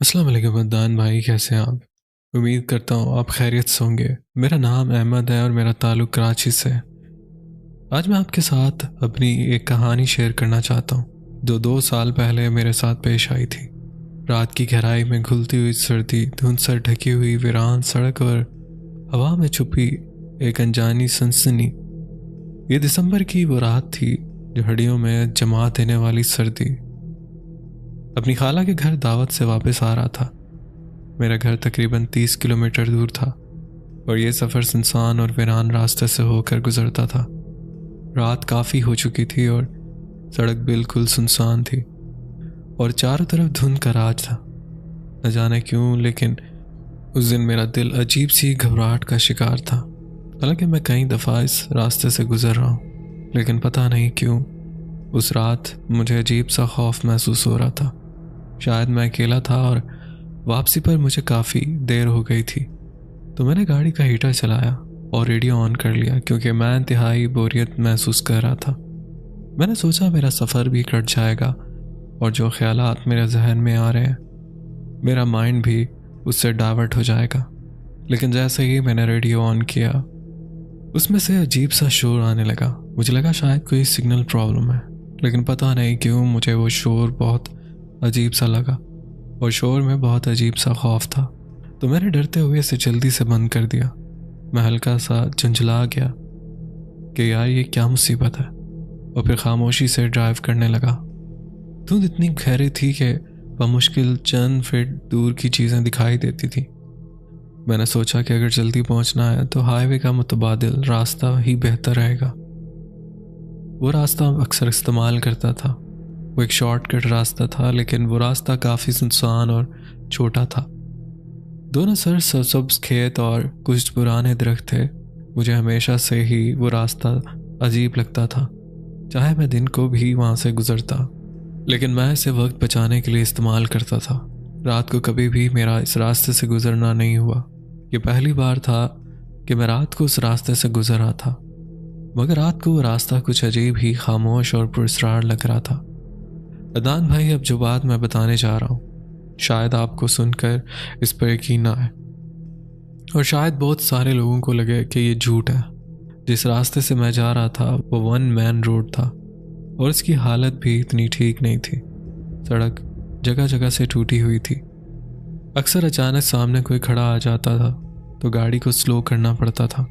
अस्सलाम वालेकुम अदनान भाई, कैसे हैं आप? उम्मीद करता हूँ आप खैरियत से होंगे। मेरा नाम अहमद है और मेरा ताल्लुक़ कराची से है। आज मैं आपके साथ अपनी एक कहानी शेयर करना चाहता हूँ जो 2 साल पहले मेरे साथ पेश आई थी। रात की गहराई में घुलती हुई सर्दी, धुंध से ढकी हुई वीरान सड़क और हवा में छुपी एक अनजानी सनसनी। ये दिसंबर की वो रात थी जो हड्डियों में जमा देने वाली सर्दी। अपनी खाला के घर दावत से वापस आ रहा था। मेरा घर तकरीबन 30 किलोमीटर दूर था और ये सफ़र सुनसान और वीरान रास्ते से होकर गुजरता था। रात काफ़ी हो चुकी थी और सड़क बिल्कुल सुनसान थी और चारों तरफ धुंध का राज था। न जाने क्यों, लेकिन उस दिन मेरा दिल अजीब सी घबराहट का शिकार था। हालांकि मैं कई दफ़ा इस रास्ते से गुजर रहा हूँ, लेकिन पता नहीं क्यों उस रात मुझे अजीब सा खौफ महसूस हो रहा था। शायद मैं अकेला था और वापसी पर मुझे काफ़ी देर हो गई थी। तो मैंने गाड़ी का हीटर चलाया और रेडियो ऑन कर लिया क्योंकि मैं इंतहाई बोरियत महसूस कर रहा था। मैंने सोचा मेरा सफ़र भी कट जाएगा और जो ख्यालात मेरे जहन में आ रहे हैं मेरा माइंड भी उससे डाइवर्ट हो जाएगा। लेकिन जैसे ही मैंने रेडियो ऑन किया उसमें से अजीब सा शोर आने लगा। मुझे लगा शायद कोई सिग्नल प्रॉब्लम है, लेकिन पता नहीं क्यों मुझे वो शोर बहुत अजीब सा लगा और शोर में बहुत अजीब सा खौफ था। तो मैंने डरते हुए इसे जल्दी से बंद कर दिया। मैं हल्का सा झंझला गया कि यार ये क्या मुसीबत है, और फिर खामोशी से ड्राइव करने लगा। धुंध इतनी गहरी थी कि बमुश्किल चंद फीट दूर की चीज़ें दिखाई देती थी। मैंने सोचा कि अगर जल्दी पहुंचना है तो हाईवे का मुतबादिल रास्ता ही बेहतर रहेगा। वो रास्ता अक्सर इस्तेमाल करता था। वो एक शॉर्टकट रास्ता था, लेकिन वो रास्ता काफ़ी सुनसान और छोटा था। दोनों सरसब्ज खेत और कुछ पुराने दरख्त थे। मुझे हमेशा से ही वो रास्ता अजीब लगता था, चाहे मैं दिन को भी वहाँ से गुजरता। लेकिन मैं इसे वक्त बचाने के लिए इस्तेमाल करता था। रात को कभी भी मेरा इस रास्ते से गुजरना नहीं हुआ। ये पहली बार था कि मैं रात को उस रास्ते से गुजर रहा था, मगर रात को वो रास्ता कुछ अजीब ही खामोश और पुरस्रार लग रहा था। अदनान भाई, अब जो बात मैं बताने जा रहा हूँ शायद आपको सुनकर इस पर यकीन ना आए और शायद बहुत सारे लोगों को लगे कि ये झूठ है। जिस रास्ते से मैं जा रहा था वो वन मैन रोड था और इसकी हालत भी इतनी ठीक नहीं थी। सड़क जगह जगह से टूटी हुई थी। अक्सर अचानक सामने कोई खड़ा आ जाता था तो गाड़ी को स्लो करना पड़ता था,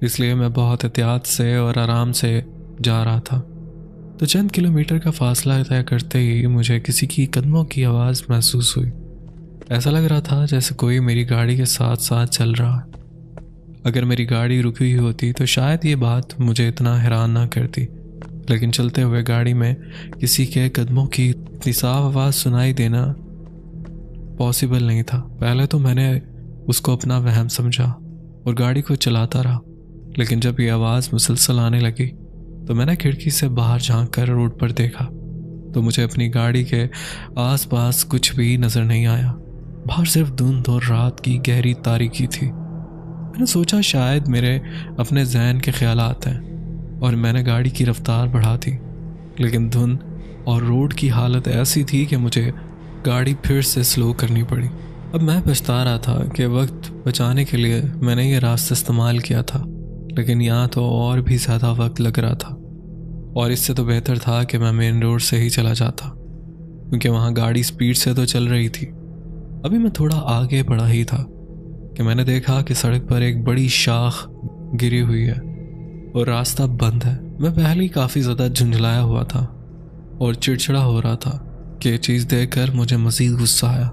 इसलिए मैं बहुत एहतियात से और आराम से जा रहा था। तो चंद किलोमीटर का फासला तय करते ही मुझे किसी की कदमों की आवाज़ महसूस हुई। ऐसा लग रहा था जैसे कोई मेरी गाड़ी के साथ साथ चल रहा है। अगर मेरी गाड़ी रुकी हुई होती तो शायद ये बात मुझे इतना हैरान ना करती, लेकिन चलते हुए गाड़ी में किसी के कदमों की इतनी साफ आवाज़ सुनाई देना पॉसिबल नहीं था। पहले तो मैंने उसको अपना वहम समझा और गाड़ी को चलाता रहा, लेकिन जब ये आवाज़ मुसलसल आने लगी तो मैंने खिड़की से बाहर झांक कर रोड पर देखा तो मुझे अपनी गाड़ी के आसपास कुछ भी नज़र नहीं आया। बाहर सिर्फ धुंध और रात की गहरी तारीकी थी। मैंने सोचा शायद मेरे अपने जहन के ख्यालात हैं और मैंने गाड़ी की रफ्तार बढ़ा दी, लेकिन धुंध और रोड की हालत ऐसी थी कि मुझे गाड़ी फिर से स्लो करनी पड़ी। अब मैं पछता रहा था कि वक्त बचाने के लिए मैंने ये रास्ता इस्तेमाल किया था, लेकिन यहाँ तो और भी ज़्यादा वक्त लग रहा था और इससे तो बेहतर था कि मैं मेन रोड से ही चला जाता, क्योंकि वहाँ गाड़ी स्पीड से तो चल रही थी। अभी मैं थोड़ा आगे बढ़ा ही था कि मैंने देखा कि सड़क पर एक बड़ी शाख गिरी हुई है और रास्ता बंद है। मैं पहले ही काफ़ी ज़्यादा झुंझलाया हुआ था और चिड़चिड़ा हो रहा था कि ये चीज़ देखकर मुझे मज़ीद गुस्सा आया।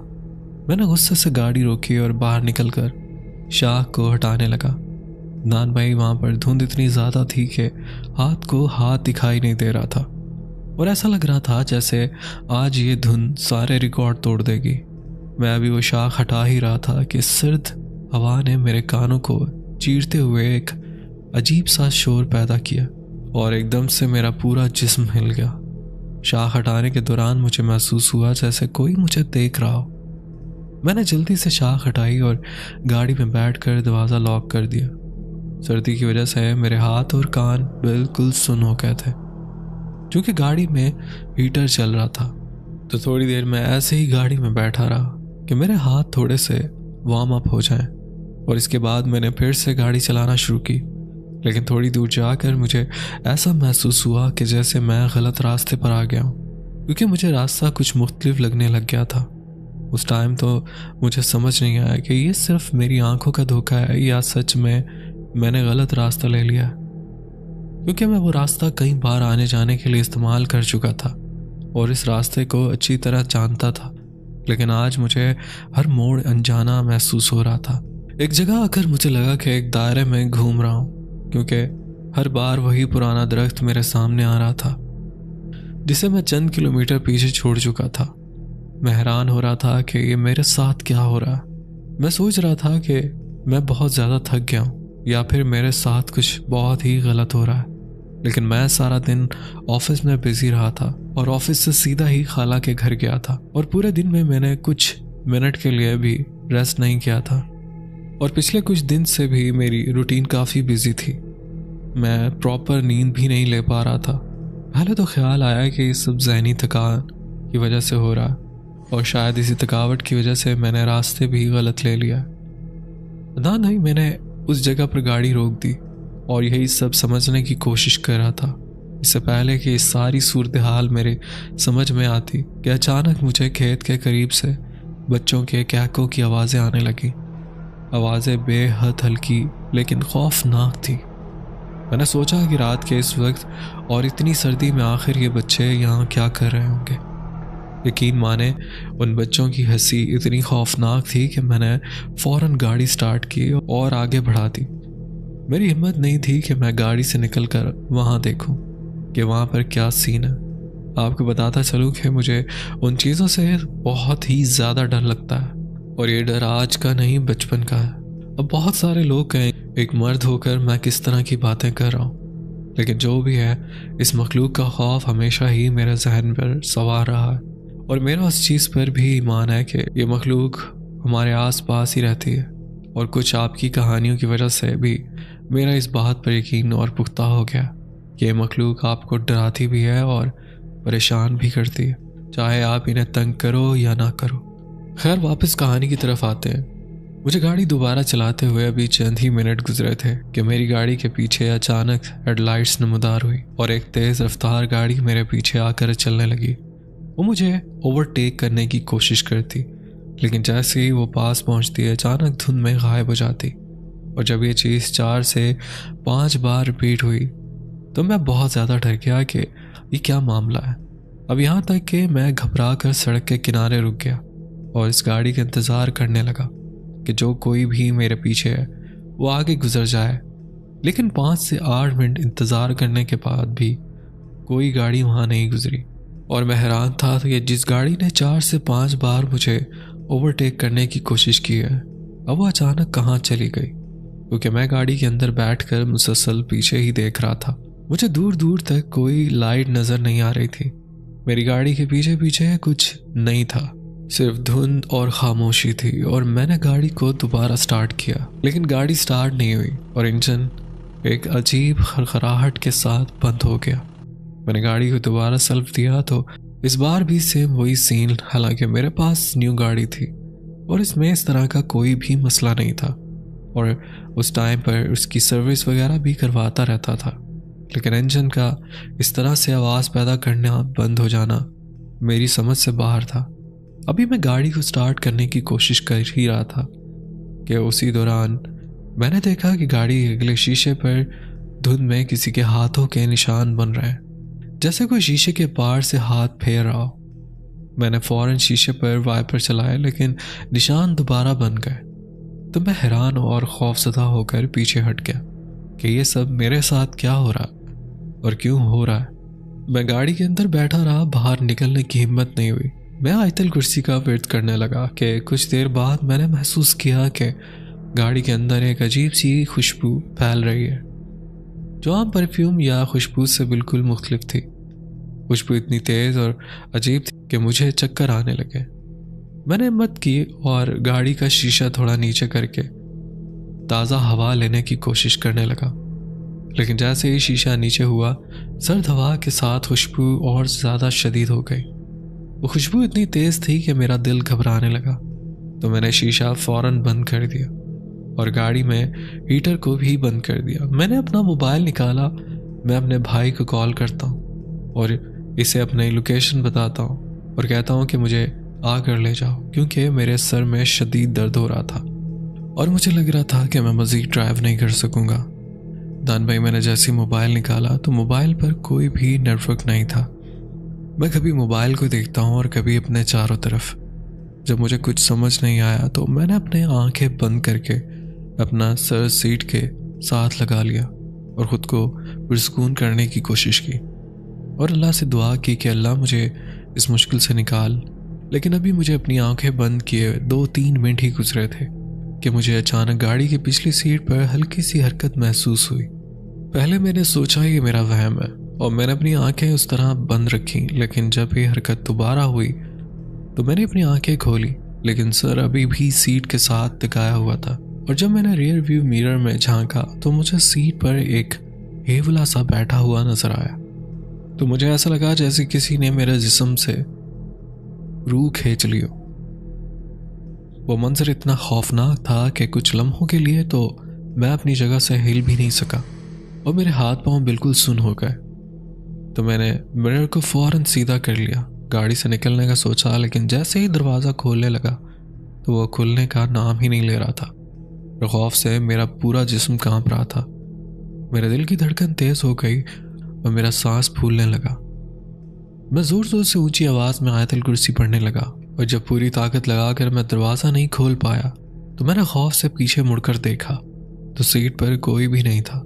मैंने गुस्से से गाड़ी रोकी और बाहर निकलकर शाख को हटाने लगा। नान भाई, वहाँ पर धुंध इतनी ज़्यादा थी कि हाथ को हाथ दिखाई नहीं दे रहा था और ऐसा लग रहा था जैसे आज ये धुंध सारे रिकॉर्ड तोड़ देगी। मैं अभी वो शाख हटा ही रहा था कि सर्द हवा ने मेरे कानों को चीरते हुए एक अजीब सा शोर पैदा किया और एकदम से मेरा पूरा जिस्म हिल गया। शाख हटाने के दौरान मुझे महसूस हुआ जैसे कोई मुझे देख रहा हो। मैंने जल्दी से शाख हटाई और गाड़ी में बैठकर दरवाज़ा लॉक कर दिया। सर्दी की वजह से मेरे हाथ और कान बिल्कुल सुन हो गए थे। चूँकि गाड़ी में हीटर चल रहा था तो थोड़ी देर मैं ऐसे ही गाड़ी में बैठा रहा कि मेरे हाथ थोड़े से वार्म अप हो जाएं, और इसके बाद मैंने फिर से गाड़ी चलाना शुरू की। लेकिन थोड़ी दूर जाकर मुझे ऐसा महसूस हुआ कि जैसे मैं गलत रास्ते पर आ गया हूँ, क्योंकि मुझे रास्ता कुछ मुख्तलिफ लगने लग गया था। उस टाइम तो मुझे समझ नहीं आया कि ये सिर्फ मेरी आंखों का धोखा है या सच में मैंने गलत रास्ता ले लिया, क्योंकि मैं वो रास्ता कई बार आने जाने के लिए इस्तेमाल कर चुका था और इस रास्ते को अच्छी तरह जानता था। लेकिन आज मुझे हर मोड़ अनजाना महसूस हो रहा था। एक जगह आकर मुझे लगा कि एक दायरे में घूम रहा हूँ, क्योंकि हर बार वही पुराना दरख्त मेरे सामने आ रहा था जिसे मैं चंद किलोमीटर पीछे छोड़ चुका था। मैं हैरान हो रहा था कि ये मेरे साथ क्या हो रहा है। मैं सोच रहा था कि मैं बहुत ज़्यादा थक गया हूँ या फिर मेरे साथ कुछ बहुत ही गलत हो रहा है। लेकिन मैं सारा दिन ऑफिस में बिजी रहा था और ऑफिस से सीधा ही खाला के घर गया था, और पूरे दिन में मैंने कुछ मिनट के लिए भी रेस्ट नहीं किया था। और पिछले कुछ दिन से भी मेरी रूटीन काफ़ी बिजी थी। मैं प्रॉपर नींद भी नहीं ले पा रहा था। पहले तो ख्याल आया कि ये सब ज़हनी थकान की वजह से हो रहा है, और शायद इसी थकावट की वजह से मैंने रास्ते भी गलत ले लिया। ना नहीं, मैंने उस जगह पर गाड़ी रोक दी और यही सब समझने की कोशिश कर रहा था। इससे पहले कि इस सारी सूरत हाल मेरे समझ में आती कि अचानक मुझे खेत के करीब से बच्चों के कैकों की आवाज़ें आने लगी। आवाज़ें बेहद हल्की लेकिन खौफनाक थी। मैंने सोचा कि रात के इस वक्त और इतनी सर्दी में आखिर ये बच्चे यहाँ क्या कर रहे होंगे। यकीन माने, उन बच्चों की हंसी इतनी खौफनाक थी कि मैंने फ़ौरन गाड़ी स्टार्ट की और आगे बढ़ा दी। मेरी हिम्मत नहीं थी कि मैं गाड़ी से निकलकर वहाँ देखूं कि वहाँ पर क्या सीन है। आपको बताता चलूं कि मुझे उन चीज़ों से बहुत ही ज़्यादा डर लगता है, और ये डर आज का नहीं बचपन का है। अब बहुत सारे लोग कहें एक मर्द होकर मैं किस तरह की बातें कर रहा हूँ, लेकिन जो भी है, इस मखलूक का खौफ हमेशा ही मेरे जहन पर सवार रहा है, और मेरा उस चीज़ पर भी ईमान है कि ये मखलूक हमारे आस पास ही रहती है। और कुछ आपकी कहानियों की वजह से भी मेरा इस बात पर यकीन और पुख्ता हो गया कि ये मखलूक आपको डराती भी है और परेशान भी करती है, चाहे आप इन्हें तंग करो या ना करो। खैर, वापस कहानी की तरफ आते हैं। मुझे गाड़ी दोबारा चलाते हुए अभी चंद ही मिनट गुजरे थे कि मेरी गाड़ी के पीछे अचानक हेडलाइट्स नमदार हुई और एक तेज़ रफ्तार गाड़ी मेरे पीछे आकर चलने लगी। वो मुझे ओवरटेक करने की कोशिश करती, लेकिन जैसे ही वो पास पहुंचती अचानक धुंध में गायब हो जाती। और जब ये चीज़ 4 से 5 बार रिपीट हुई तो मैं बहुत ज़्यादा डर गया कि ये क्या मामला है। अब यहाँ तक कि मैं घबरा कर सड़क के किनारे रुक गया और इस गाड़ी का इंतज़ार करने लगा कि जो कोई भी मेरे पीछे है वो आगे गुजर जाए। लेकिन 5 से 8 मिनट इंतज़ार करने के बाद भी कोई गाड़ी वहाँ नहीं गुजरी, और मैं हैरान था कि जिस गाड़ी ने 4 से 5 बार मुझे ओवरटेक करने की कोशिश की है, अब वो अचानक कहाँ चली गई, क्योंकि मैं गाड़ी के अंदर बैठकर मुसलसल पीछे ही देख रहा था। मुझे दूर दूर तक कोई लाइट नज़र नहीं आ रही थी। मेरी गाड़ी के पीछे पीछे कुछ नहीं था, सिर्फ धुंध और खामोशी थी। और मैंने गाड़ी को दोबारा स्टार्ट किया, लेकिन गाड़ी स्टार्ट नहीं हुई और इंजन एक अजीब खड़खड़ाहट के साथ बंद हो गया। मैंने गाड़ी को दोबारा सेल्फ दिया तो इस बार भी सेम वही सीन, हालांकि मेरे पास न्यू गाड़ी थी और इसमें इस तरह का कोई भी मसला नहीं था, और उस टाइम पर उसकी सर्विस वगैरह भी करवाता रहता था। लेकिन इंजन का इस तरह से आवाज़ पैदा करना बंद हो जाना मेरी समझ से बाहर था। अभी मैं गाड़ी को स्टार्ट करने की कोशिश कर ही रहा था कि उसी दौरान मैंने देखा कि गाड़ी के अगले शीशे पर धुंध में किसी के हाथों के निशान बन रहे हैं, जैसे कोई शीशे के पार से हाथ फेर रहा हो। मैंने फौरन शीशे पर वाइपर चलाया, लेकिन निशान दोबारा बन गए। तो मैं हैरान और खौफजदा होकर पीछे हट गया कि ये सब मेरे साथ क्या हो रहा और क्यों हो रहा है। मैं गाड़ी के अंदर बैठा रहा, बाहर निकलने की हिम्मत नहीं हुई। मैं आयतल कुर्सी का वेट करने लगा कि कुछ देर बाद मैंने महसूस किया कि गाड़ी के अंदर एक अजीब सी खुशबू फैल रही है, जो आम परफ्यूम या खुशबू से बिल्कुल मुख्तलिफ थी। खुशबू इतनी तेज़ और अजीब थी कि मुझे चक्कर आने लगे। मैंने हिम्मत की और गाड़ी का शीशा थोड़ा नीचे करके ताज़ा हवा लेने की कोशिश करने लगा, लेकिन जैसे ही शीशा नीचे हुआ, सर्द हवा के साथ खुशबू और ज़्यादा शदीद हो गई। वो खुशबू इतनी तेज़ थी कि मेरा दिल घबराने लगा। तो मैंने शीशा फ़ौरन बंद कर दिया और गाड़ी में हीटर को भी बंद कर दिया। मैंने अपना मोबाइल निकाला, मैं अपने भाई को कॉल करता हूँ और इसे अपनी लोकेशन बताता हूँ और कहता हूँ कि मुझे आकर ले जाओ, क्योंकि मेरे सर में शदीद दर्द हो रहा था और मुझे लग रहा था कि मैं मज़ीद ड्राइव नहीं कर सकूँगा। दान भाई, मैंने जैसे ही मोबाइल निकाला तो मोबाइल पर कोई भी नेटवर्क नहीं था। मैं कभी मोबाइल को देखता हूँ और कभी अपने चारों तरफ। जब मुझे कुछ समझ नहीं आया तो मैंने अपने आंखें बंद करके अपना सर सीट के साथ लगा लिया और ख़ुद को पुरसकून करने की कोशिश की और अल्लाह से दुआ की कि अल्लाह मुझे इस मुश्किल से निकाल। लेकिन अभी मुझे अपनी आंखें बंद किए 2-3 मिनट ही गुजरे थे कि मुझे अचानक गाड़ी की पिछली सीट पर हल्की सी हरकत महसूस हुई। पहले मैंने सोचा ये मेरा वहम है और मैंने अपनी आंखें उस तरह बंद रखी, लेकिन जब ये हरकत दोबारा हुई तो मैंने अपनी आंखें खोली, लेकिन सर अभी भी सीट के साथ टिकाया हुआ था। और जब मैंने रियर व्यू मिरर में झांका तो मुझे सीट पर एक हेवला सा बैठा हुआ नजर आया। तो मुझे ऐसा लगा जैसे किसी ने मेरे जिस्म से रूह खींच ली हो। वो मंजर इतना खौफनाक था कि कुछ लम्हों के लिए तो मैं अपनी जगह से हिल भी नहीं सका और मेरे हाथ पांव बिल्कुल सुन्न हो गए। तो मैंने मिरर को फौरन सीधा कर लिया, गाड़ी से निकलने का सोचा, लेकिन जैसे ही दरवाज़ा खोलने लगा तो वो खुलने का नाम ही नहीं ले रहा था। खौफ से मेरा पूरा जिस्म कांप रहा था, मेरे दिल की धड़कन तेज हो गई और मेरा सांस फूलने लगा। मैं जोर जोर से ऊंची आवाज़ में आयतल कुर्सी पढ़ने लगा और जब पूरी ताकत लगाकर मैं दरवाज़ा नहीं खोल पाया तो मैंने खौफ से पीछे मुड़कर देखा तो सीट पर कोई भी नहीं था।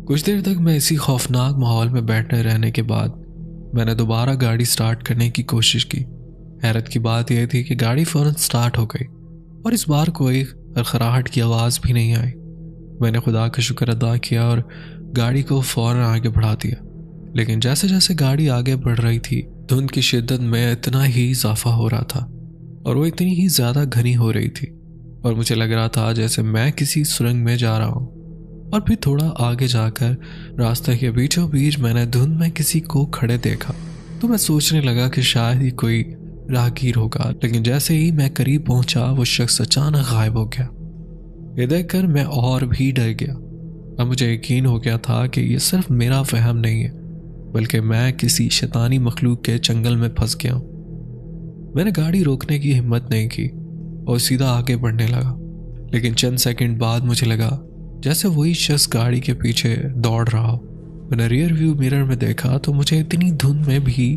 कुछ देर तक मैं इसी खौफनाक माहौल में बैठे रहने के बाद मैंने दोबारा गाड़ी स्टार्ट करने की कोशिश की। हैरत की बात यह थी कि गाड़ी फौरन स्टार्ट हो गई और इस बार कोई खड़खड़ाहट की आवाज़ भी नहीं आई। मैंने खुदा का शुक्र अदा किया और गाड़ी को फौरन आगे बढ़ा दिया, लेकिन जैसे जैसे गाड़ी आगे बढ़ रही थी धुंध की शिद्दत में इतना ही इजाफा हो रहा था और वो इतनी ही ज़्यादा घनी हो रही थी और मुझे लग रहा था जैसे मैं किसी सुरंग में जा रहा हूँ। और फिर थोड़ा आगे जाकर रास्ते के बीचों बीच मैंने धुंध में किसी को खड़े देखा तो मैं सोचने लगा कि शायद ही कोई राहगीर होगा, लेकिन जैसे ही मैं करीब पहुंचा वो शख्स अचानक गायब हो गया। ये देखकर मैं और भी डर गया। अब मुझे यकीन हो गया था कि ये सिर्फ मेरा वहम नहीं है, बल्कि मैं किसी शैतानी मखलूक के चंगल में फंस गया हूँ। मैंने गाड़ी रोकने की हिम्मत नहीं की और सीधा आगे बढ़ने लगा, लेकिन चंद सेकंड बाद मुझे लगा जैसे वही शख्स गाड़ी के पीछे दौड़ रहा हो। मैंने रियर व्यू मिरर में देखा तो मुझे इतनी धुंध में भी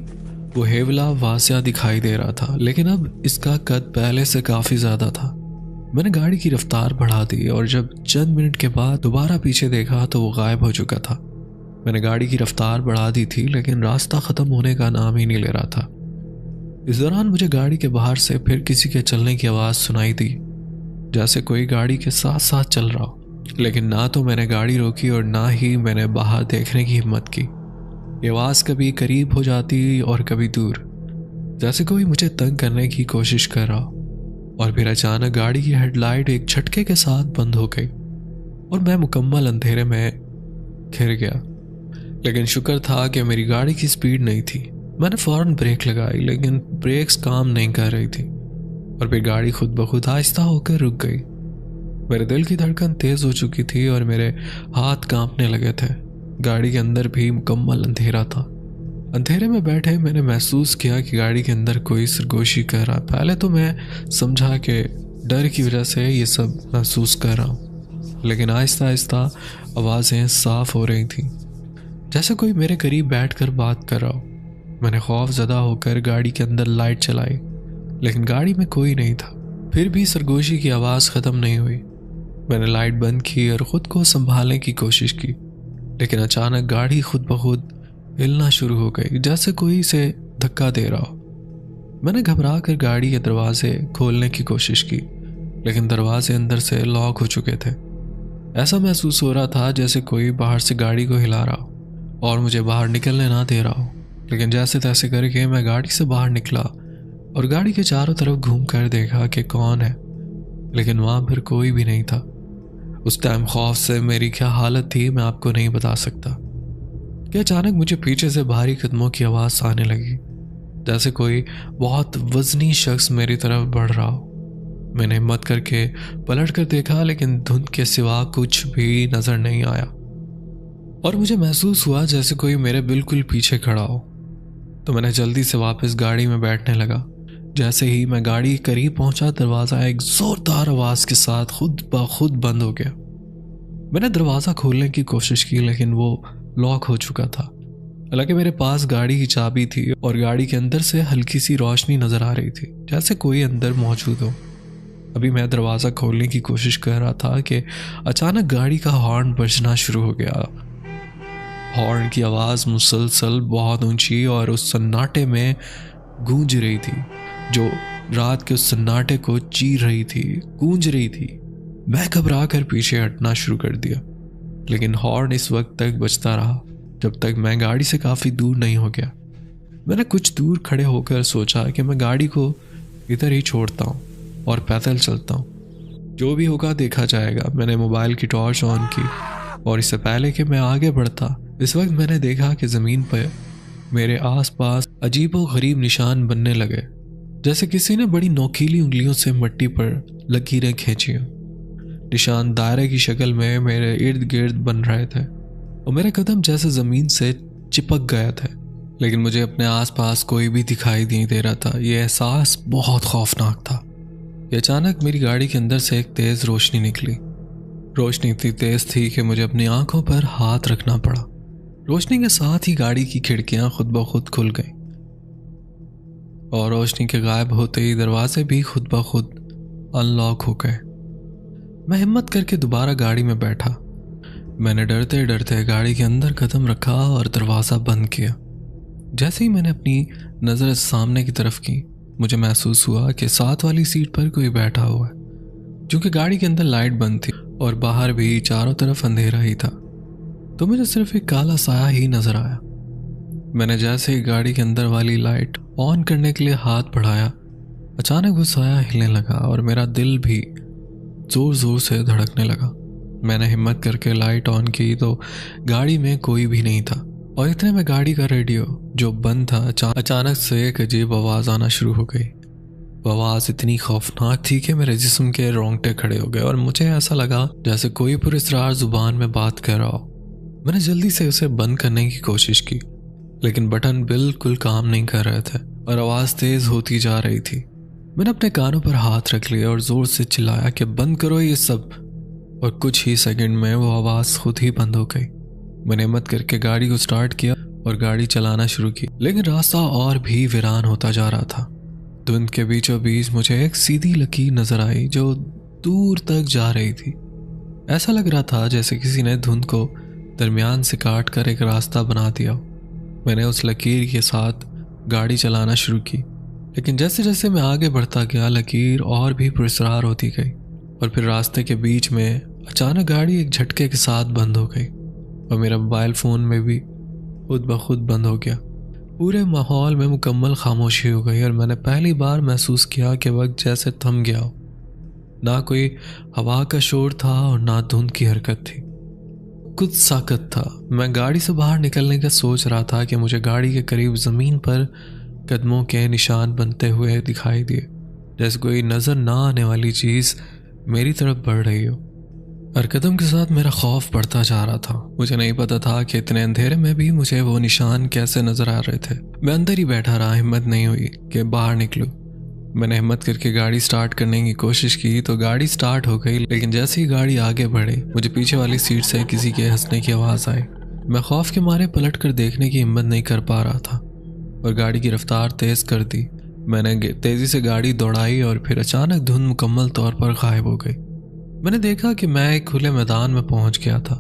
वो हेवला वासिया दिखाई दे रहा था, लेकिन अब इसका कद पहले से काफ़ी ज़्यादा था। मैंने गाड़ी की रफ्तार बढ़ा दी और जब चंद मिनट के बाद दोबारा पीछे देखा तो वो गायब हो चुका था। मैंने गाड़ी की रफ्तार बढ़ा दी थी, लेकिन रास्ता ख़त्म होने का नाम ही नहीं ले रहा था। इस दौरान मुझे गाड़ी के बाहर से फिर किसी के चलने की आवाज़ सुनाई दी, जैसे कोई गाड़ी के साथ साथ चल रहा हो। लेकिन ना तो मैंने गाड़ी रोकी और ना ही मैंने बाहर देखने की हिम्मत की। ये आवाज़ कभी करीब हो जाती और कभी दूर, जैसे कोई मुझे तंग करने की कोशिश कर रहा। और फिर अचानक गाड़ी की हेडलाइट एक झटके के साथ बंद हो गई और मैं मुकम्मल अंधेरे में घिर गया। लेकिन शुक्र था कि मेरी गाड़ी की स्पीड नहीं थी। मैंने फ़ौरन ब्रेक लगाई, लेकिन ब्रेक्स काम नहीं कर रही थी और फिर गाड़ी खुद ब खुद आहिस्ता होकर रुक गई। मेरे दिल की धड़कन तेज हो चुकी थी और मेरे हाथ कांपने लगे थे। गाड़ी के अंदर भी मुकम्मल अंधेरा था। अंधेरे में बैठे मैंने महसूस किया कि गाड़ी के अंदर कोई सरगोशी कर रहा। पहले तो मैं समझा कि डर की वजह से ये सब महसूस कर रहा हूँ, लेकिन आहिस्ता आहिस्ता आवाज़ें साफ हो रही थीं, जैसे कोई मेरे करीब बैठकर बात कर रहा हो। मैंने खौफ ज़दा होकर गाड़ी के अंदर लाइट चलाई, लेकिन गाड़ी में कोई नहीं था। फिर भी सरगोशी की आवाज़ ख़त्म नहीं हुई। मैंने लाइट बंद की और ख़ुद को संभालने की कोशिश की, लेकिन अचानक गाड़ी खुद ब खुद हिलना शुरू हो गई, जैसे कोई इसे धक्का दे रहा हो। मैंने घबरा कर गाड़ी के दरवाजे खोलने की कोशिश की, लेकिन दरवाजे अंदर से लॉक हो चुके थे। ऐसा महसूस हो रहा था जैसे कोई बाहर से गाड़ी को हिला रहा हो और मुझे बाहर निकलने ना दे रहा हो। लेकिन जैसे तैसे करके मैं गाड़ी से बाहर निकला और गाड़ी के चारों तरफ घूम कर देखा कि कौन है, लेकिन वहाँ पर कोई भी नहीं था। उस टाइम खौफ से मेरी क्या हालत थी मैं आपको नहीं बता सकता कि अचानक मुझे पीछे से भारी कदमों की आवाज़ आने लगी, जैसे कोई बहुत वजनी शख्स मेरी तरफ बढ़ रहा हो। मैंने हिम्मत करके पलट कर देखा, लेकिन धुंध के सिवा कुछ भी नजर नहीं आया और मुझे महसूस हुआ जैसे कोई मेरे बिल्कुल पीछे खड़ा हो। तो मैंने जल्दी से वापस गाड़ी में बैठने लगा। जैसे ही मैं गाड़ी के करीब पहुंचा, दरवाज़ा एक जोरदार आवाज़ के साथ खुद ब खुद बंद हो गया। मैंने दरवाज़ा खोलने की कोशिश की, लेकिन वो लॉक हो चुका था। हालांकि मेरे पास गाड़ी की चाबी थी और गाड़ी के अंदर से हल्की सी रोशनी नज़र आ रही थी, जैसे कोई अंदर मौजूद हो। अभी मैं दरवाज़ा खोलने की कोशिश कर रहा था कि अचानक गाड़ी का हॉर्न बजना शुरू हो गया। हॉर्न की आवाज़ मुसलसल, बहुत ऊंची और उस सन्नाटे में गूंज रही थी, जो रात के उस सन्नाटे को चीर रही थी, गूंज रही थी। मैं घबरा कर पीछे हटना शुरू कर दिया, लेकिन हॉर्न इस वक्त तक बजता रहा जब तक मैं गाड़ी से काफ़ी दूर नहीं हो गया। मैंने कुछ दूर खड़े होकर सोचा कि मैं गाड़ी को इधर ही छोड़ता हूँ और पैदल चलता हूँ। जो भी होगा देखा जाएगा। मैंने मोबाइल की टॉर्च ऑन की और इससे पहले कि मैं आगे बढ़ता, इस वक्त मैंने देखा कि ज़मीन पर मेरे आसपास अजीबोगरीब निशान बनने लगे, जैसे किसी ने बड़ी नोकीली उंगलियों से मिट्टी पर लकीरें खींची। निशान दायरे की शक्ल में मेरे इर्द गिर्द बन रहे थे और मेरे कदम जैसे ज़मीन से चिपक गए थे, लेकिन मुझे अपने आसपास कोई भी दिखाई नहीं दे रहा था। यह एहसास बहुत खौफनाक था। अचानक मेरी गाड़ी के अंदर से एक तेज़ रोशनी निकली। रोशनी इतनी तेज़ थी कि मुझे अपनी आंखों पर हाथ रखना पड़ा। रोशनी के साथ ही गाड़ी की खिड़कियां खुद ब खुद खुल गईं और रोशनी के गायब होते ही दरवाजे भी खुद ब खुद अनलॉक हो गए। मैं हिम्मत करके दोबारा गाड़ी में बैठा। मैंने डरते डरते गाड़ी के अंदर कदम रखा और दरवाज़ा बंद किया। जैसे ही मैंने अपनी नज़र सामने की तरफ की, मुझे महसूस हुआ कि साथ वाली सीट पर कोई बैठा हुआ है। क्योंकि गाड़ी के अंदर लाइट बंद थी और बाहर भी चारों तरफ अंधेरा ही था, तो मुझे सिर्फ एक काला साया ही नजर आया। मैंने जैसे ही गाड़ी के अंदर वाली लाइट ऑन करने के लिए हाथ बढ़ाया, अचानक वो साया हिलने लगा और मेरा दिल भी जोर जोर से धड़कने लगा। मैंने हिम्मत करके लाइट ऑन की तो गाड़ी में कोई भी नहीं था और इतने में गाड़ी का रेडियो जो बंद था, अचानक से एक अजीब आवाज़ आना शुरू हो गई। वो आवाज़ इतनी खौफनाक थी कि मेरे जिस्म के रोंगटे खड़े हो गए और मुझे ऐसा लगा जैसे कोई पुरस्रार जुबान में बात कर रहा हो। मैंने जल्दी से उसे बंद करने की कोशिश की, लेकिन बटन बिल्कुल काम नहीं कर रहे थे और आवाज़ तेज़ होती जा रही थी। मैंने अपने कानों पर हाथ रख लिया और ज़ोर से चिल्लाया कि बंद करो ये सब, और कुछ ही सेकंड में वो आवाज़ खुद ही बंद हो गई। मैंने हिम्मत करके गाड़ी को स्टार्ट किया और गाड़ी चलाना शुरू की, लेकिन रास्ता और भी वीरान होता जा रहा था। धुंध के बीचों बीच मुझे एक सीधी लकीर नजर आई जो दूर तक जा रही थी। ऐसा लग रहा था जैसे किसी ने धुंध को दरमियान से काट कर एक रास्ता बना दिया। मैंने उस लकीर के साथ गाड़ी चलाना शुरू की, लेकिन जैसे जैसे मैं आगे बढ़ता गया लकीर और भी पुरस्रार होती गई और फिर रास्ते के बीच में अचानक गाड़ी एक झटके के साथ बंद हो गई और मेरा मोबाइल फ़ोन में भी खुद ब खुद बंद हो गया। पूरे माहौल में मुकम्मल खामोशी हो गई और मैंने पहली बार महसूस किया कि वक्त जैसे थम गया हो। ना कोई हवा का शोर था और ना धुंध की हरकत थी, कुछ साकत था। मैं गाड़ी से बाहर निकलने का सोच रहा था कि मुझे गाड़ी के करीब ज़मीन पर कदमों के निशान बनते हुए दिखाई दिए, जैसे कोई नज़र ना आने वाली चीज़ मेरी तरफ बढ़ रही हो। हर कदम के साथ मेरा खौफ बढ़ता जा रहा था। मुझे नहीं पता था कि इतने अंधेरे में भी मुझे वो निशान कैसे नजर आ रहे थे। मैं अंदर ही बैठा रहा, हिम्मत नहीं हुई कि बाहर निकलूं। मैंने हिम्मत करके गाड़ी स्टार्ट करने की कोशिश की तो गाड़ी स्टार्ट हो गई, लेकिन जैसे ही गाड़ी आगे बढ़ी मुझे पीछे वाली सीट से किसी के हंसने की आवाज़ आई। मैं खौफ के मारे पलट कर देखने की हिम्मत नहीं कर पा रहा था और गाड़ी की रफ्तार तेज़ कर दी। मैंने तेज़ी से गाड़ी दौड़ाई और फिर अचानक धुंध मुकम्मल तौर पर गायब हो गई। मैंने देखा कि मैं एक खुले मैदान में पहुंच गया था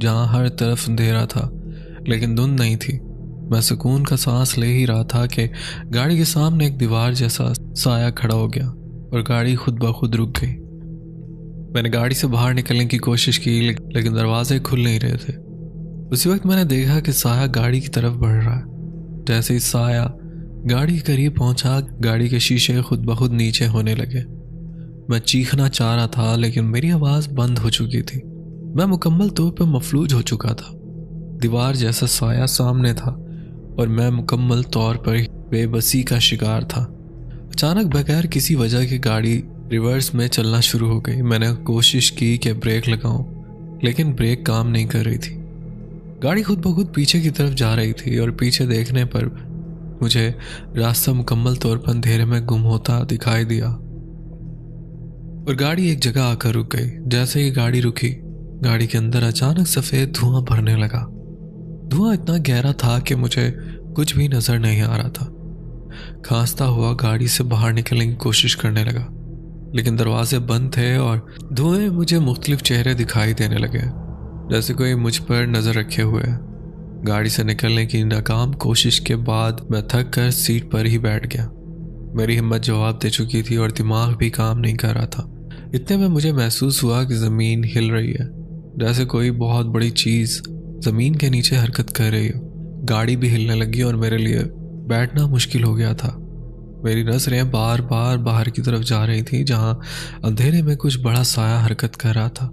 जहां हर तरफ अंधेरा था, लेकिन धुंध नहीं थी। मैं सुकून का सांस ले ही रहा था कि गाड़ी के सामने एक दीवार जैसा साया खड़ा हो गया और गाड़ी खुद ब खुद रुक गई। मैंने गाड़ी से बाहर निकलने की कोशिश की, लेकिन दरवाजे खुल नहीं रहे थे। उसी वक्त मैंने देखा कि साया गाड़ी की तरफ बढ़ रहा है। जैसे ही साया गाड़ी के करीब पहुंचा, गाड़ी के शीशे खुद ब खुद नीचे होने लगे। मैं चीखना चाह रहा था, लेकिन मेरी आवाज़ बंद हो चुकी थी। मैं मुकम्मल तौर पर मफलूज हो चुका था। दीवार जैसा साया सामने था और मैं मुकम्मल तौर पर बेबसी का शिकार था। अचानक बगैर किसी वजह की गाड़ी रिवर्स में चलना शुरू हो गई। मैंने कोशिश की कि ब्रेक लगाऊं, लेकिन ब्रेक काम नहीं कर रही थी। गाड़ी खुद ब खुद पीछे की तरफ जा रही थी और पीछे देखने पर मुझे रास्ता मुकम्मल तौर पर अंधेरे में गुम होता दिखाई दिया और गाड़ी एक जगह आकर रुक गई। जैसे ही गाड़ी रुकी, गाड़ी के अंदर अचानक सफ़ेद धुआं भरने लगा। धुआं इतना गहरा था कि मुझे कुछ भी नज़र नहीं आ रहा था। खांसता हुआ गाड़ी से बाहर निकलने की कोशिश करने लगा, लेकिन दरवाजे बंद थे और धुएं मुझे मुख्तलिफ चेहरे दिखाई देने लगे, जैसे कोई मुझ पर नज़र रखे हुए है। गाड़ी से निकलने की नाकाम कोशिश के बाद मैं थक कर सीट पर ही बैठ गया। मेरी हिम्मत जवाब दे चुकी थी और दिमाग भी काम नहीं कर रहा था। इतने में मुझे महसूस हुआ कि ज़मीन हिल रही है, जैसे कोई बहुत बड़ी चीज़ ज़मीन के नीचे हरकत कर रही हो। गाड़ी भी हिलने लगी और मेरे लिए बैठना मुश्किल हो गया था। मेरी नज़रें बार बार बाहर की तरफ जा रही थी, जहां अंधेरे में कुछ बड़ा साया हरकत कर रहा था।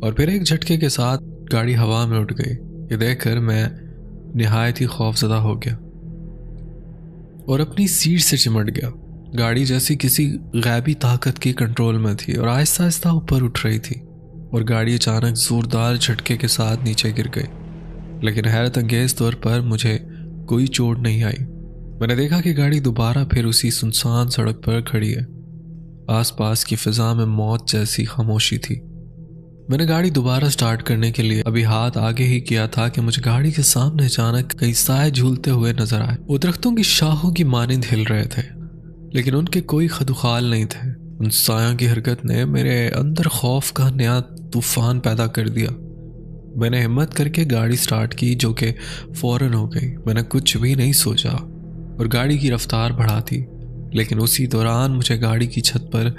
और फिर एक झटके के साथ गाड़ी हवा में उठ गई। ये देखकर मैं निहायत ही खौफजदा हो गया और अपनी सीट से चिमट गया। गाड़ी जैसी किसी गैबी ताकत की कंट्रोल में थी और आहिस्ता आहिस्ता ऊपर उठ रही थी और गाड़ी अचानक जोरदार झटके के साथ नीचे गिर गई। लेकिन हैरत अंगेज तौर पर मुझे कोई चोट नहीं आई। मैंने देखा कि गाड़ी दोबारा फिर उसी सुनसान सड़क पर खड़ी है। आसपास की फिजा में मौत जैसी खामोशी थी। मैंने गाड़ी दोबारा स्टार्ट करने के लिए अभी हाथ आगे ही किया था कि मुझे गाड़ी के सामने अचानक कई साए झूलते हुए नजर आए। वो दरख्तों की शाखों की मानिंद हिल रहे थे, लेकिन उनके कोई खदुखाल नहीं थे। उन सायों की हरकत ने मेरे अंदर खौफ का नया तूफान पैदा कर दिया। मैंने हिम्मत करके गाड़ी स्टार्ट की, जो कि फौरन हो गई। मैंने कुछ भी नहीं सोचा और गाड़ी की रफ्तार बढ़ा दी, लेकिन उसी दौरान मुझे गाड़ी की छत पर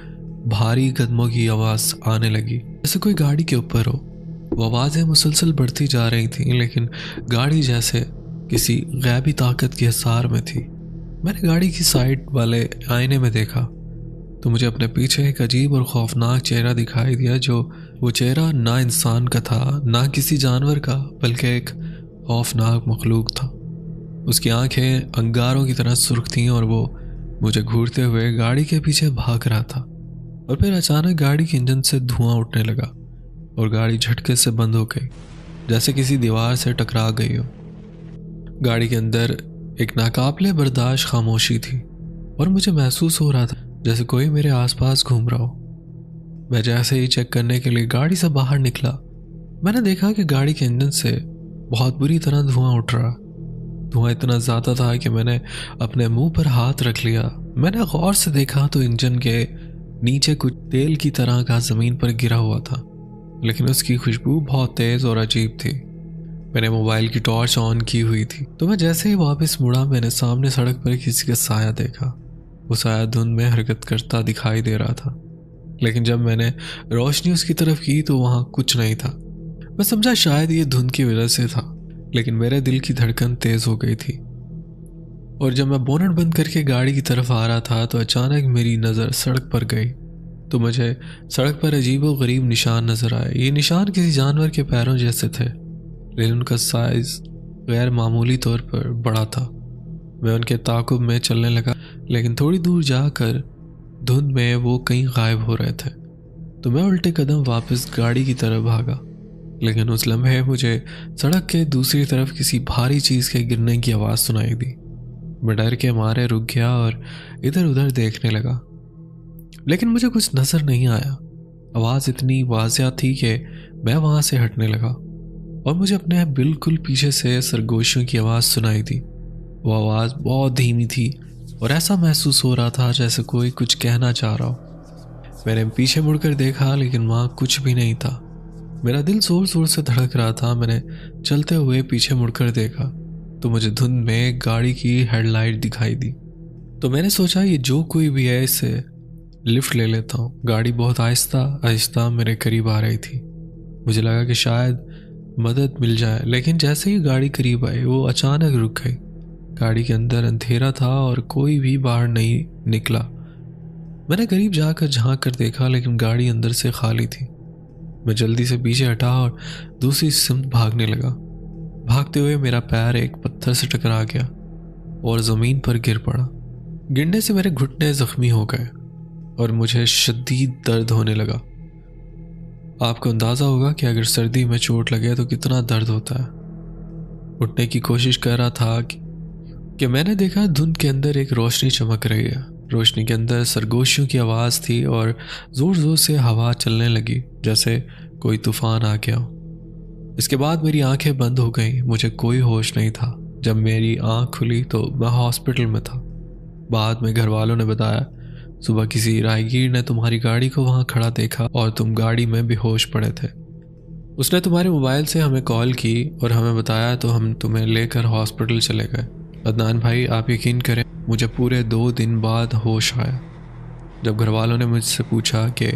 भारी कदमों की आवाज़ आने लगी, जैसे कोई गाड़ी के ऊपर हो। वो आवाज़ें मुसलसल बढ़ती जा रही थीं, लेकिन गाड़ी जैसे किसी गैबी ताकत की हिसार में थी। मैंने गाड़ी की साइड वाले आईने में देखा तो मुझे अपने पीछे एक अजीब और खौफनाक चेहरा दिखाई दिया। जो वो चेहरा ना इंसान का था, ना किसी जानवर का, बल्कि एक खौफनाक मखलूक था। उसकी आंखें अंगारों की तरह सुर्ख थीं और वो मुझे घूरते हुए गाड़ी के पीछे भाग रहा था। और फिर अचानक गाड़ी के इंजन से धुआं उठने लगा और गाड़ी झटके से बंद हो गई, जैसे किसी दीवार से टकरा गई हो। गाड़ी के अंदर एक नाकाबिले बर्दाश्त खामोशी थी और मुझे महसूस हो रहा था जैसे कोई मेरे आसपास घूम रहा हो। मैं जैसे ही चेक करने के लिए गाड़ी से बाहर निकला, मैंने देखा कि गाड़ी के इंजन से बहुत बुरी तरह धुआं उठ रहा। धुआं इतना ज़्यादा था कि मैंने अपने मुंह पर हाथ रख लिया। मैंने गौर से देखा तो इंजन के नीचे कुछ तेल की तरह का ज़मीन पर गिरा हुआ था, लेकिन उसकी खुशबू बहुत तेज़ और अजीब थी। मैंने मोबाइल की टॉर्च ऑन की हुई थी, तो मैं जैसे ही वापस मुड़ा, मैंने सामने सड़क पर किसी का साया देखा। वो साया धुंध में हरकत करता दिखाई दे रहा था, लेकिन जब मैंने रोशनी उसकी तरफ की तो वहाँ कुछ नहीं था। मैं समझा शायद ये धुंध की वजह से था, लेकिन मेरे दिल की धड़कन तेज़ हो गई थी। और जब मैं बोनट बंद करके गाड़ी की तरफ आ रहा था तो अचानक मेरी नज़र सड़क पर गई, तो मुझे सड़क पर अजीब व गरीब निशान नज़र आए। ये निशान किसी जानवर के पैरों जैसे थे, लेकिन उनका साइज़ गैर मामूली तौर पर बड़ा था। मैं उनके ताक़ुब में चलने लगा, लेकिन थोड़ी दूर जाकर धुंध में वो कहीं गायब हो रहे थे। तो मैं उल्टे कदम वापस गाड़ी की तरफ भागा, लेकिन उस लम्हे मुझे सड़क के दूसरी तरफ किसी भारी चीज़ के गिरने की आवाज़ सुनाई दी। मैं डर के मारे रुक गया और इधर उधर देखने लगा, लेकिन मुझे कुछ नज़र नहीं आया। आवाज़ इतनी वाज़िया थी कि मैं वहाँ से हटने लगा और मुझे अपने बिल्कुल पीछे से सरगोशियों की आवाज़ सुनाई दी। वो आवाज़ बहुत धीमी थी और ऐसा महसूस हो रहा था जैसे कोई कुछ कहना चाह रहा हो। मैंने पीछे मुड़कर देखा, लेकिन वहाँ कुछ भी नहीं था। मेरा दिल जोर जोर से धड़क रहा था। मैंने चलते हुए पीछे मुड़कर देखा तो मुझे धुंध में गाड़ी की हेडलाइट दिखाई दी। तो मैंने सोचा ये जो कोई भी है, इससे लिफ्ट ले लेता हूँ। गाड़ी बहुत आहिस्ता आहिस्ता मेरे करीब आ रही थी। मुझे लगा कि शायद मदद मिल जाए, लेकिन जैसे ही गाड़ी करीब आई वो अचानक रुक गई। गाड़ी के अंदर अंधेरा था और कोई भी बाहर नहीं निकला। मैंने करीब जाकर झांक कर देखा, लेकिन गाड़ी अंदर से खाली थी। मैं जल्दी से पीछे हटा और दूसरी सिमत भागने लगा। भागते हुए मेरा पैर एक पत्थर से टकरा गया और ज़मीन पर गिर पड़ा। गिरने से मेरे घुटने ज़ख्मी हो गए और मुझे शदीद दर्द होने लगा। आपको अंदाज़ा होगा कि अगर सर्दी में चोट लगे तो कितना दर्द होता है। उठने की कोशिश कर रहा था कि मैंने देखा धुंध के अंदर एक रोशनी चमक रही है। रोशनी के अंदर सरगोशियों की आवाज़ थी और ज़ोर ज़ोर से हवा चलने लगी जैसे कोई तूफान आ गया हो। इसके बाद मेरी आंखें बंद हो गईं, मुझे कोई होश नहीं था। जब मेरी आंख खुली तो मैं हॉस्पिटल में था। बाद में घर वालों ने बताया सुबह किसी राहगीर ने तुम्हारी गाड़ी को वहाँ खड़ा देखा और तुम गाड़ी में बेहोश पड़े थे। उसने तुम्हारे मोबाइल से हमें कॉल की और हमें बताया तो हम तुम्हें लेकर हॉस्पिटल चले गए। अदनान भाई, आप यकीन करें मुझे पूरे 2 दिन बाद होश आया। जब घर वालों ने मुझसे पूछा कि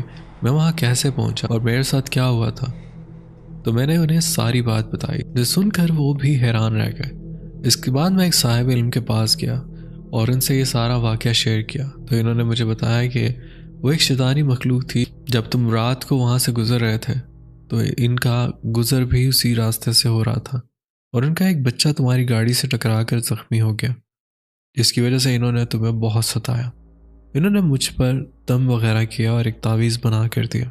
मैं वहाँ कैसे पहुँचा और मेरे साथ क्या हुआ था, तो मैंने उन्हें सारी बात बताई, जो सुनकर वो भी हैरान रह गए। इसके बाद मैं एक साहिब इल्म के पास गया और उनसे ये सारा वाक़या शेयर किया। तो इन्होंने मुझे बताया कि वो एक शैतानी मखलूक थी। जब तुम रात को वहाँ से गुजर रहे थे तो इनका गुजर भी उसी रास्ते से हो रहा था और उनका एक बच्चा तुम्हारी गाड़ी से टकरा कर ज़ख्मी हो गया, जिसकी वजह से इन्होंने तुम्हें बहुत सताया। इन्होंने मुझ पर दम वगैरह किया और एक तावीज़ बना कर दिया,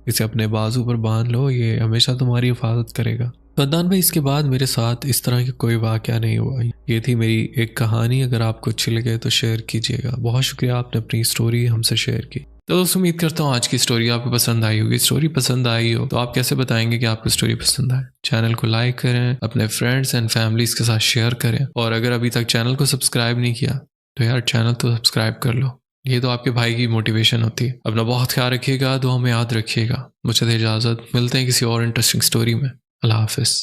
इसे अपने बाजू पर बांध लो, ये हमेशा तुम्हारी हिफाजत करेगा। तो अदनान भाई, इसके बाद मेरे साथ इस तरह की कोई वाक़या नहीं हुआ। ये थी मेरी एक कहानी। अगर आपको अच्छी लगे तो शेयर कीजिएगा। बहुत शुक्रिया, आपने अपनी स्टोरी हमसे शेयर की। तो दोस्तों, उम्मीद करता हूँ आज की स्टोरी आपको पसंद आई होगी। स्टोरी पसंद आई हो तो आप कैसे बताएंगे कि आपको स्टोरी पसंद आए? चैनल को लाइक करें, अपने फ्रेंड्स एंड फैमिलीज के साथ शेयर करें, और अगर अभी तक चैनल को सब्सक्राइब नहीं किया तो यार चैनल तो सब्सक्राइब कर लो। ये तो आपके भाई की मोटिवेशन होती है। अपना बहुत ख्याल रखिएगा, दुआ में याद रखिएगा। मुझे दे इजाज़त, मिलते हैं किसी और इंटरेस्टिंग स्टोरी में। अल्लाह हाफिज़।